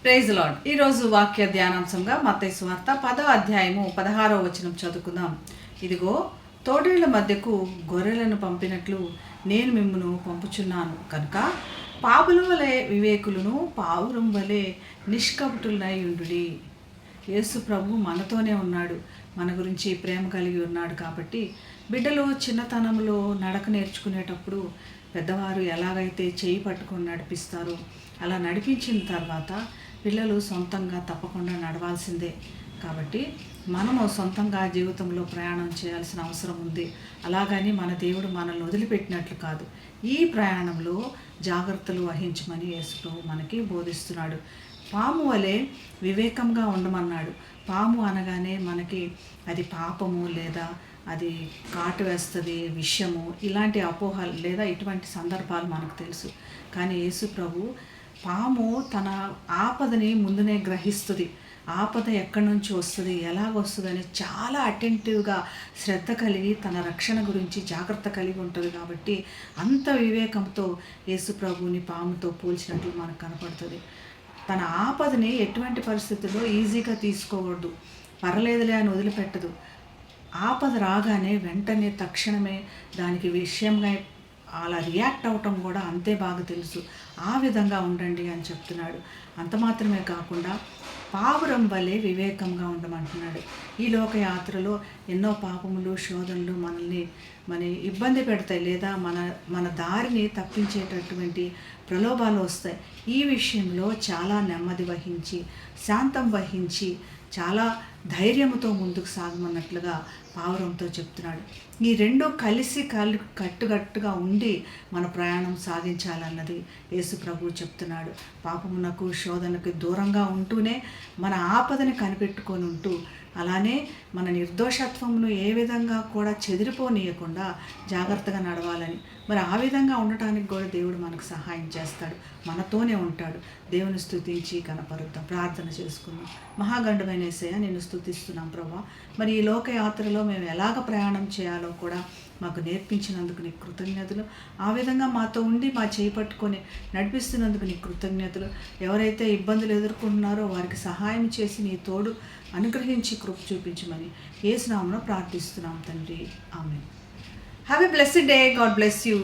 Praise lord. ఈరోజు వాక్య ధ్యానాంశంగా మత్తయి సువార్త 10వ అధ్యాయము 16వ వచనం చదువుకుందాం. ఇదిగో తోడేళ్ల మధ్యకు గొర్రెలను పంపినట్లు నేను మిమ్మును పంపుచున్నాను కనుక పాపుల వలె వివేకులను పావురం వలె నిష్కపటులై ఉండుడి. యేసు ప్రభు మనతోనే ఉన్నాడు, మన గురించి ప్రేమ కలిగి ఉన్నాడు. కాబట్టి బిడ్డలు చిన్నతనంలో నడక నేర్చుకునేటప్పుడు పెద్దవారు ఎలాగైతే చేయి పట్టుకొని నడిపిస్తారో అలా నడిపించిన తర్వాత పిల్లలు సొంతంగా తప్పకుండా నడవాల్సిందే. కాబట్టి మనము సొంతంగా జీవితంలో ప్రయాణం చేయాల్సిన అవసరం ఉంది. అలాగని మన దేవుడు మనల్ని వదిలిపెట్టినట్లు కాదు. ఈ ప్రయాణంలో జాగ్రత్తలు వహించమని యేసు మనకి బోధిస్తున్నాడు. పాము వలె వివేకంగా ఉండమన్నాడు. పాము అనగానే మనకి అది పాపము లేదా అది కాటు వేస్తుంది, విషము, ఇలాంటి అపోహలు లేదా ఇటువంటి సందర్భాలు మనకు తెలుసు. కానీ యేసు ప్రభు పాము తన ఆపదని ముందునే గ్రహిస్తుంది. ఆపద ఎక్కడి నుంచి వస్తుంది, ఎలాగొస్తుంది అని చాలా అటెంటివ్గా శ్రద్ధ కలిగి తన రక్షణ గురించి జాగ్రత్త కలిగి ఉంటుంది. కాబట్టి అంత వివేకంతో యేసు ప్రభుని పాముతో పోల్చినట్లు మనకు కనపడుతుంది. తన ఆపదని ఎటువంటి పరిస్థితుల్లో ఈజీగా తీసుకోకూడదు, పర్లేదులే అని వదిలిపెట్టదు. ఆపద రాగానే వెంటనే తక్షణమే దానికి విషయంగా అలా రియాక్ట్ అవటం కూడా అంతే బాగా తెలుసు. ఆ విధంగా ఉండండి అని చెప్తున్నాడు. అంత మాత్రమే కాకుండా పావురం వలె వివేకంగా ఉండమంటున్నాడు. ఈ లోకయాత్రలో ఎన్నో పాపములు, శోధనలు మన ఇబ్బంది పెడతాయి లేదా మన దారిని తప్పించేటటువంటి ప్రలోభాలు వస్తాయి. ఈ విషయంలో చాలా నెమ్మది వహించి, శాంతం వహించి, చాలా ధైర్యంతో ముందుకు సాగమన్నట్లుగా పావురంతో చెప్తున్నాడు. ఈ రెండు కలిసి కట్టుగా ఉండి మన ప్రయాణం సాగించాలన్నది యేసు ప్రభువు చెప్తున్నాడు. పాపమునకు, శోధనకు దూరంగా ఉంటూనే మన ఆపదని కనిపెట్టుకొని ఉంటూ, అలానే మన నిర్దోషత్వమును ఏ విధంగా కూడా చెదిరిపోనీయకుండా జాగ్రత్తగా నడవాలని, మరి ఆ విధంగా ఉండటానికి కూడా దేవుడు మనకు సహాయం చేస్తాడు, మనతోనే ఉంటాడు. దేవుని స్తుతించి కనపరుద్దాం, ప్రార్థన చేసుకుందాం. మహాగండమైన యేసయ్య, నేను స్తుతిస్తున్నాం ప్రభా. మరి ఈ లోకయాత్రలో మేము ఎలాగ ప్రయాణం చేయాలో కూడా మాకు నేర్పించినందుకు నీకు కృతజ్ఞతలు. ఆ విధంగా మాతో ఉండి మా చేయి పట్టుకొని నడిపిస్తున్నందుకు నీకు కృతజ్ఞతలు. ఎవరైతే ఇబ్బందులు ఎదుర్కొంటున్నారో వారికి సహాయం చేసి నీ తోడు అనుగ్రహించి కృప చూపించమని యేసు నామమున ప్రార్థిస్తున్నాం తండ్రి. Amen. Have a blessed day. God bless you.